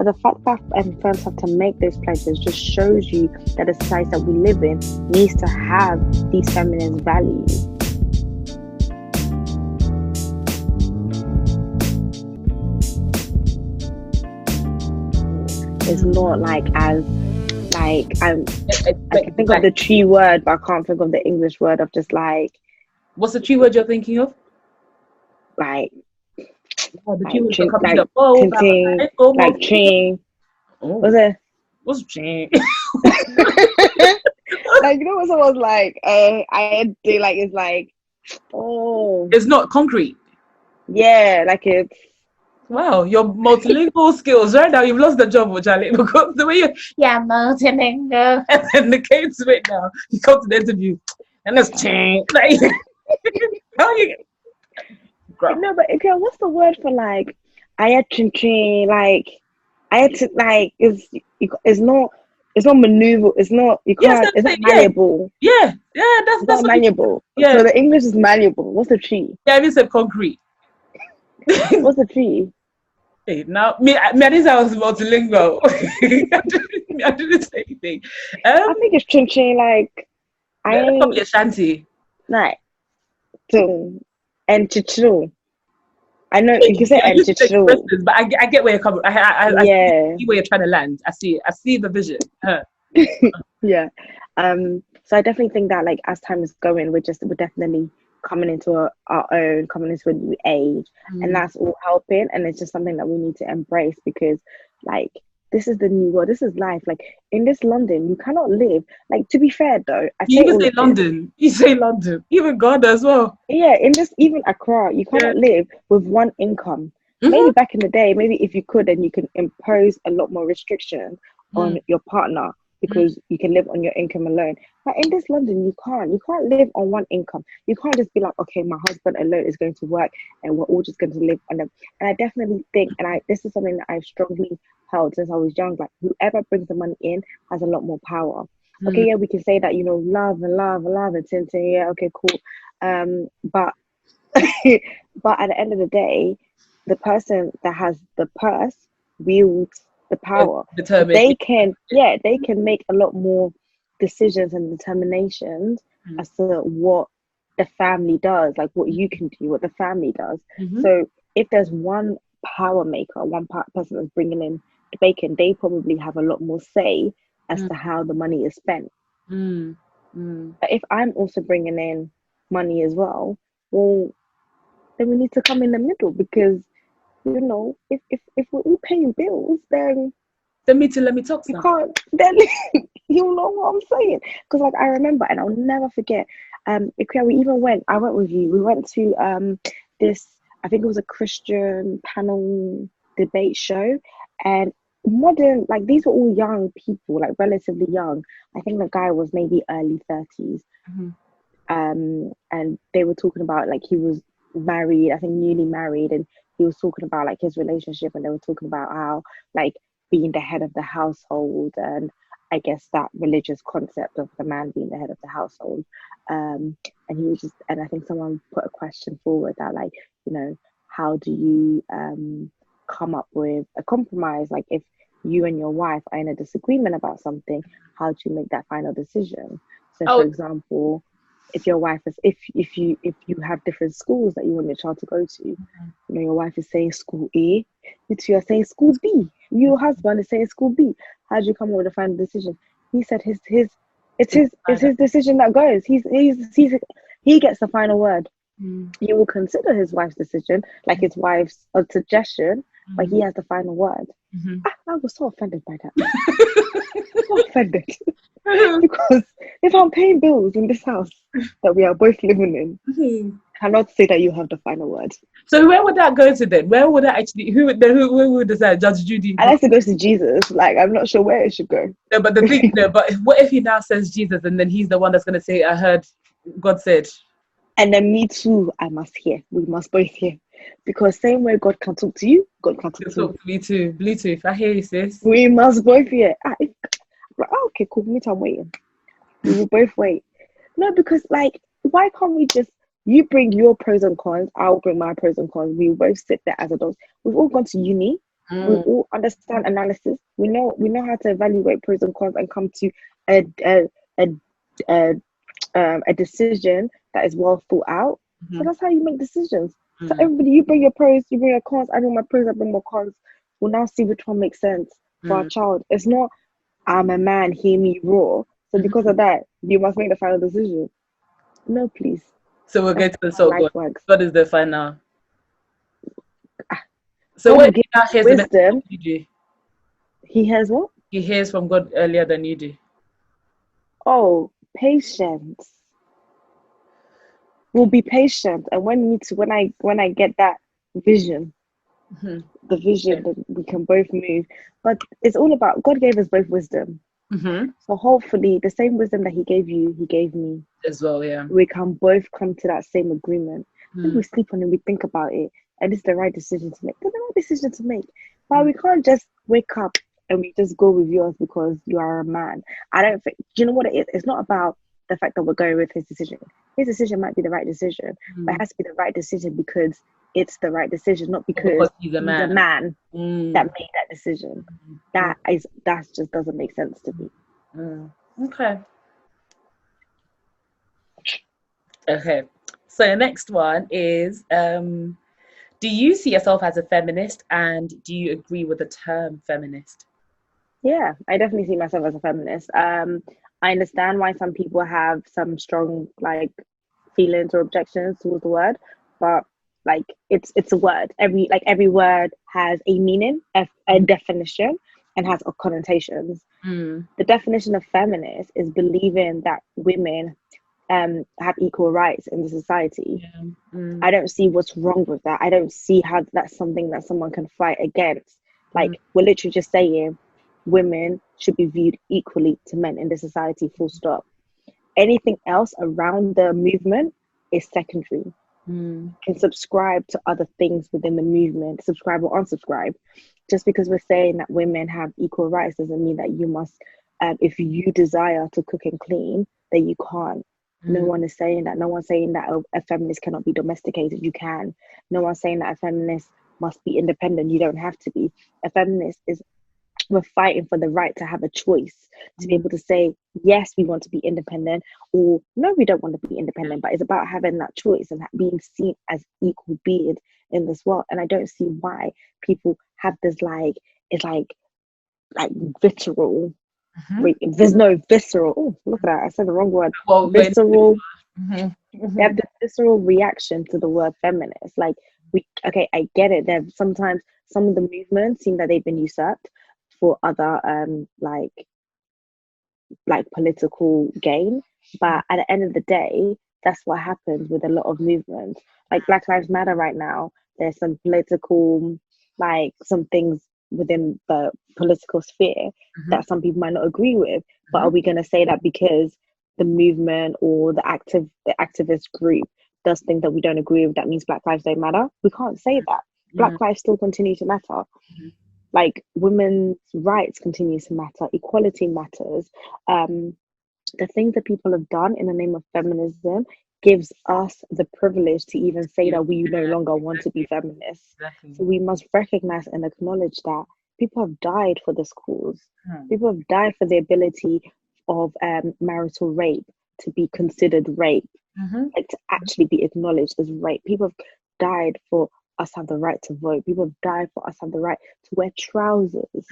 But the fact that firms have to make those pledges just shows you that the society that we live in needs to have these feminist values. It's not like as like I can think of the tree word, but I can't think of the English word of just like. What's the tree word you're thinking of? Like. The tree word like tinting, like chain. What's it? What's chain? Like, you know what someone's like, I.N.D.E.P.E.N.D.E.N.T like it's like, oh, it's not concrete. Yeah, like it's. Wow, your multilingual skills right now, you've lost the job, Charlie, because the way multilingual, and then the came to it now. You come to the interview, and it's chain. Like, how you? No, but okay, what's the word for like? I had to like. I had to like. It's not. It's not maneuver. It's not. You can't. It's not malleable. Yeah. That's not malleable. Yeah. So the English is malleable. What's the tree? Yeah, I even said concrete. What's the tree? Hey, now me, I didn't say I was multilingual. I didn't say anything. I think it's chin like. That's probably Ashanti. Right. So, and chichu. I know you can say and chichu, but I get where you're coming. I see where you're trying to land. I see the vision. Yeah. So I definitely think that like as time is going, we're definitely coming into our own, coming into a new age, and that's all helping. And it's just something that we need to embrace because, like, this is the new world. This is life. Like in this London, you cannot live. Like to be fair though, You say London. You say London. Even Ghana as well. Yeah, in just even Accra, you cannot live with one income. Maybe back in the day, maybe if you could, then you can impose a lot more restrictions on your partner because you can live on your income alone. But in this London, you can't. You can't live on one income. You can't just be like, okay, my husband alone is going to work and we're all just going to live on them. And I definitely think, this is something that I've strongly held since I was young, like whoever brings the money in has a lot more power. Okay, yeah, we can say that, love and tinting, yeah, okay, cool. But but at the end of the day, the person that has the purse wields the power. They can make a lot more decisions and determinations as to what the family does, like what you can do, what the family does. So if there's one power maker, one person that's bringing in the bacon, they probably have a lot more say as to how the money is spent. But if I'm also bringing in money as well, well, then we need to come in the middle because if we're all paying bills, then let me talk. You can't. Then you know what I'm saying? Because like I remember, and I'll never forget. We even went. I went with you. We went to this. I think it was a Christian panel debate show, and modern like these were all young people, like relatively young. I think the guy was maybe early 30s. And they were talking about like he was married, I think newly married, and he was talking about like his relationship, and they were talking about how like being the head of the household, and I guess that religious concept of the man being the head of the household. And he was just, and I think someone put a question forward that like, how do you come up with a compromise? Like if you and your wife are in a disagreement about something, how do you make that final decision? So for example, if your wife is if you have different schools that you want your child to go to, your wife is saying school A, you two are saying school B, your husband is saying school B. How do you come up with a final decision? He said it's his decision that goes. He gets the final word. You will consider his wife's decision, like his wife's suggestion, but he has the final word. I was so offended by that. So offended. Because if I'm paying bills in this house that we are both living in, I cannot say that you have the final word. So where would that go to then? Where would that actually? Who would decide? Judge Judy? I like to go to Jesus. Like I'm not sure where it should go. No, but the thing, but what if he now says Jesus and then he's the one that's going to say, "I heard God said," and then me too. I must hear. We must both hear. Because same way God can talk to you, God can talk to me too. Bluetooth. I hear you, sis. We must both hear. Okay, cool. Me too. I'm waiting. We will both wait. No, because like, why can't we just? You bring your pros and cons. I'll bring my pros and cons. We will both sit there as adults. We've all gone to uni. We all understand analysis. We know how to evaluate pros and cons and come to a a a, a, a decision that is well thought out. So that's how you make decisions. So everybody, you bring your pros, you bring your cons. I bring my pros, I bring my cons. We'll now see which one makes sense for our child. It's not I'm a man, hear me roar. So because of that, you must make the final decision. No, please. So we'll get to the so God. Works. God is the final. So God when will give he hears wisdom, you do, he has what? he hears from God earlier than you do. Oh, patience. We'll be patient, and when I get that vision, the vision that we can both move. But it's all about God gave us both wisdom. So hopefully the same wisdom that he gave you, he gave me as well. Yeah, we can both come to that same agreement. If we sleep on it, we think about it, and it's the right decision to make. It's the right decision to make. But we can't just wake up and we just go with yours because you are a man. I don't think. Do you know what it is? It's not about the fact that we're going with his decision. His decision might be the right decision, but it has to be the right decision because it's the right decision, not because he's a man that made that decision. That just doesn't make sense to me. Okay. So the next one is, do you see yourself as a feminist, and do you agree with the term feminist? Yeah, I definitely see myself as a feminist. I understand why some people have some strong feelings or objections towards the word, but it's a word. Every word has a meaning, a definition, and has connotations. The definition of feminist is believing that women have equal rights in the society. I don't see what's wrong with that. I don't see how that's something that someone can fight against. We're literally just saying women should be viewed equally to men in the society, full stop. Anything else around the movement is secondary. Can subscribe to other things within the movement, subscribe or unsubscribe. Just because we're saying that women have equal rights doesn't mean that you must, if you desire to cook and clean, then you can't. No one is saying that. No one's saying that a feminist cannot be domesticated. You can. No one's saying that a feminist must be independent. You don't have to be. A feminist is, we're fighting for the right to have a choice, to be able to say, yes, we want to be independent, or no, we don't want to be independent. But it's about having that choice and being seen as equal beings in this world. And I don't see why people have this it's like visceral. Wait, there's no visceral. Oh, look at that! I said the wrong word. Visceral. They have the visceral reaction to the word feminist. I get it. There sometimes some of the movements seem that they've been usurped for other political gain, but at the end of the day, that's what happens with a lot of movements. Like Black Lives Matter right now, there's some political some things within the political sphere that some people might not agree with, but are we going to say that because the movement or the activist group does things that we don't agree with, that means Black lives don't matter? We can't say that. Black lives still continue to matter. Women's rights continue to matter. Equality matters. The things that people have done in the name of feminism gives us the privilege to even say that we no longer want to be feminists. So we must recognize and acknowledge that people have died for this cause. People have died for the ability of marital rape to be considered rape, to actually be acknowledged as rape. People have died for us have the right to vote. People have died for us have the right to wear trousers.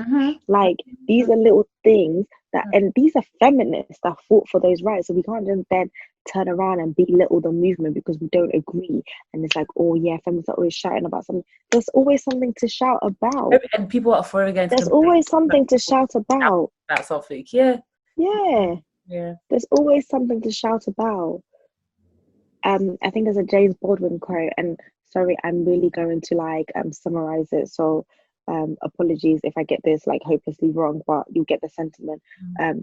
These are little things that, and these are feminists that fought for those rights. So we can't just then turn around and belittle the movement because we don't agree. And it's oh yeah, feminists are always shouting about something. There's always something to shout about. And people are for against. There's always something to shout about. That's all fake. Yeah. There's always something to shout about. I think there's a James Baldwin quote, and sorry, I'm really going to summarize it. So apologies if I get this hopelessly wrong, but you'll get the sentiment.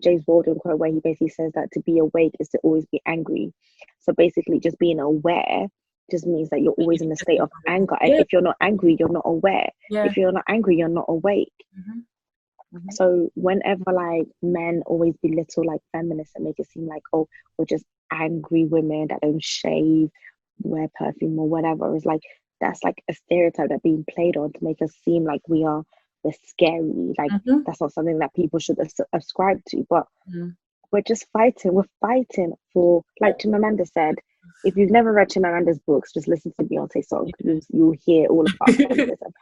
James Baldwin quote where he basically says that to be awake is to always be angry. So basically just being aware just means that you're always in a state of anger. And if you're not angry, you're not aware. If you're not angry, you're not awake. So whenever men always belittle feminists and make it seem oh, we're just angry women that don't shave, wear perfume or whatever, it's that's a stereotype that's being played on to make us seem like we are we're scary, like that's not something that people should ascribe to. But we're just fighting. We're fighting for, like Chimamanda said, if you've never read Chimamanda's books, just listen to Beyonce's song. You'll hear all about feminism.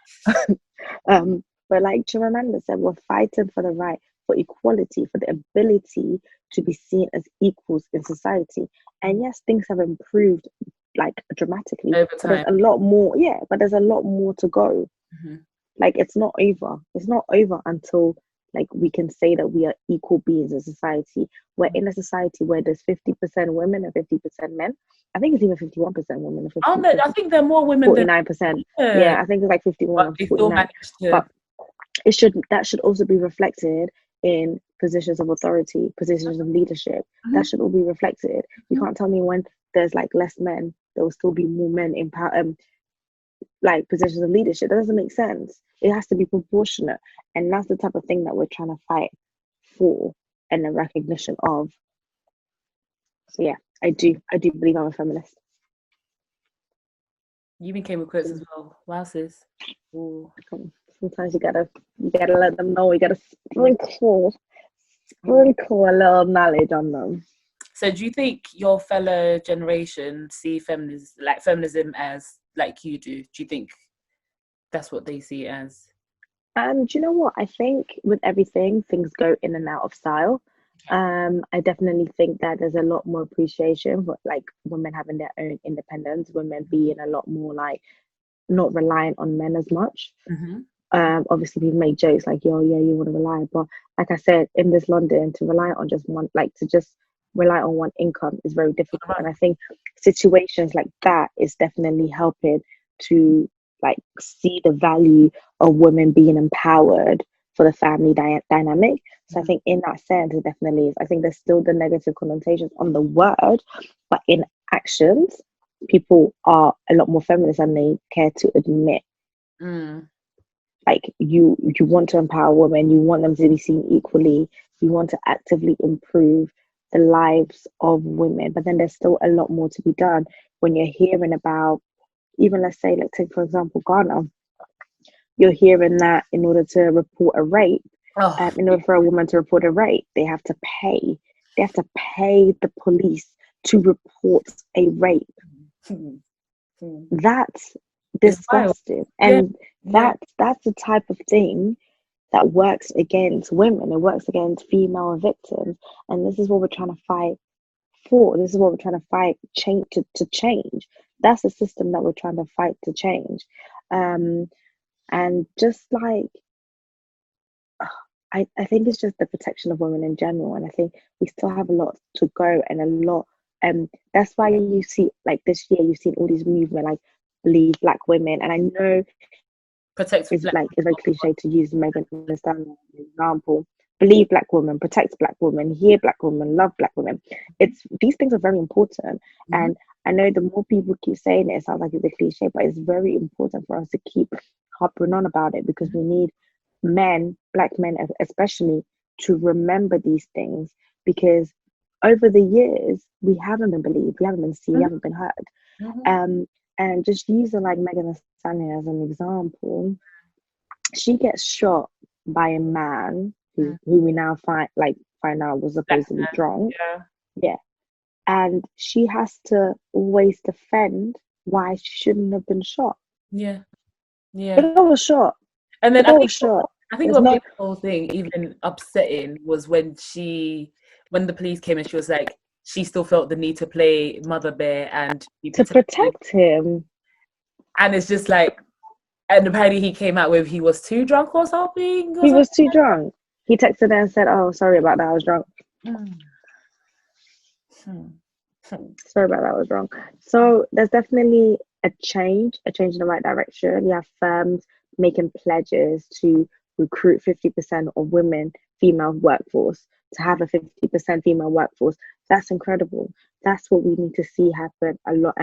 But like Chimamanda said, we're fighting for the right, for equality, for the ability to be seen as equals in society. And yes, things have improved like dramatically, over but time. there's a lot more. Yeah, but there's a lot more to go. Like it's not over. It's not over until like we can say that we are equal beings in society. We're in a society where there's 50% women and 50% men. I think it's even 51% women and 50, I think there are more women 49%. Yeah, I think it's like 51 and 49. But that should also be reflected in positions of authority, positions of leadership. That should all be reflected. You can't tell me when there's like less men, there will still be more men in power, like positions of leadership. That doesn't make sense. It has to be proportionate, and that's the type of thing that we're trying to fight for and the recognition of. So yeah, I do believe I'm a feminist. You even came with quotes as well. Wow, sis. Ooh. Sometimes you gotta let them know. You gotta sprinkle a little knowledge on them. So do you think your fellow generation see feminism as like you do? Do you think that's what they see as? Do you know what? I think with everything, things go in and out of style. I definitely think that there's a lot more appreciation for like women having their own independence, women being a lot more like not reliant on men as much. Obviously people make jokes like, yo, yeah, you want to rely, but like I said, in this London, to rely on just one, like to just rely on one income is very difficult. And I think situations like that is definitely helping to like see the value of women being empowered for the family dynamic. So I think in that sense, it definitely is. I think there's still the negative connotations on the word, but in actions, people are a lot more feminist than they care to admit. Like you want to empower women, you want them to be seen equally, you want to actively improve the lives of women, but then there's still a lot more to be done. When you're hearing about, even let's take for example Ghana, you're hearing that in order to report a rape, in order for a woman to report a rape, they have to pay the police to report a rape. That's disgusting. And that's the type of thing that works against women. It works against female victims. And this is what we're trying to fight for. This is what we're trying to fight to change. That's the system that we're trying to fight to change. And just like I think it's just the protection of women in general. And I think we still have a lot to go and a lot. That's why you see like this year you've seen all these movements like Believe Black Women. And I know it's very cliche to use Megan Thee Stallion as an example. Believe Black women, protect Black women, hear Black women, love Black women. These things are very important. And I know the more people keep saying it sounds like it's a cliche, but it's very important for us to keep harping on about it, because we need men, Black men especially, to remember these things, because over the years we haven't been believed, we haven't been seen, we haven't been heard. And just using like Megan Thee Stallion as an example, she gets shot by a man who we now find out was supposedly drunk. Yeah. And she has to always defend why she shouldn't have been shot. Yeah. The girl was shot. And then I think what made the whole thing even upsetting was when the police came and she was like, she still felt the need to play Mother Bear and to protect him. And it's just like, and apparently he came out with he was too drunk or something. He was too drunk. He texted her and said, "Oh, sorry about that, I was drunk." Sorry about that, I was drunk. So there's definitely a change in the right direction. You have firms making pledges to recruit 50% of women female workforce, to have a 50% female workforce. That's incredible. That's what we need to see happen a lot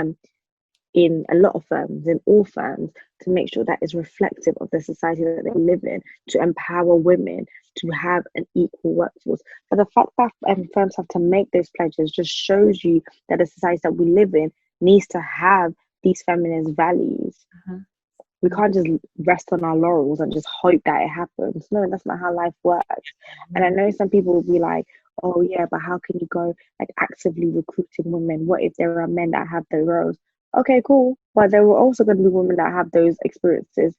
in a lot of firms, in all firms, to make sure that is reflective of the society that they live in, to empower women to have an equal workforce. But the fact that firms have to make those pledges just shows you that the society that we live in needs to have these feminist values. We can't just rest on our laurels and just hope that it happens. No, that's not how life works. And I know some people will be like, oh yeah, but how can you go like actively recruiting women? What if there are men that have those roles? Okay, cool. But there were also going to be women that have those experiences.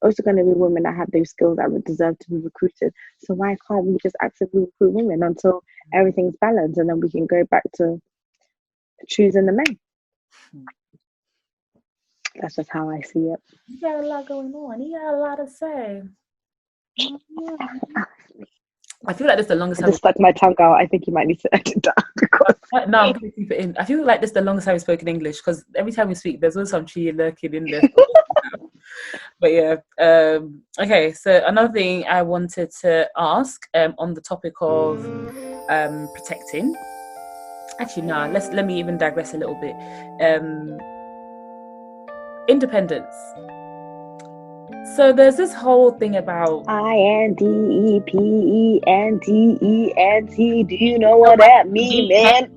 Also going to be women that have those skills that would deserve to be recruited. So why can't we just actively recruit women until everything's balanced, and then we can go back to choosing the men? That's just how I see it. You got a lot going on. You got a lot to say. I feel like this is the longest I time. just stuck my tongue out. I think you might need to edit that because no, I'm going to keep it in. I feel like this is the longest time we've spoken English because every time we speak, there's always some chi lurking in there. But yeah, okay. So another thing I wanted to ask on the topic of protecting. Actually, no. Let me even digress a little bit. Independence. So there's this whole thing about I.N.D.E.P.E.N.D.E.N.T. Do you know what that means, man?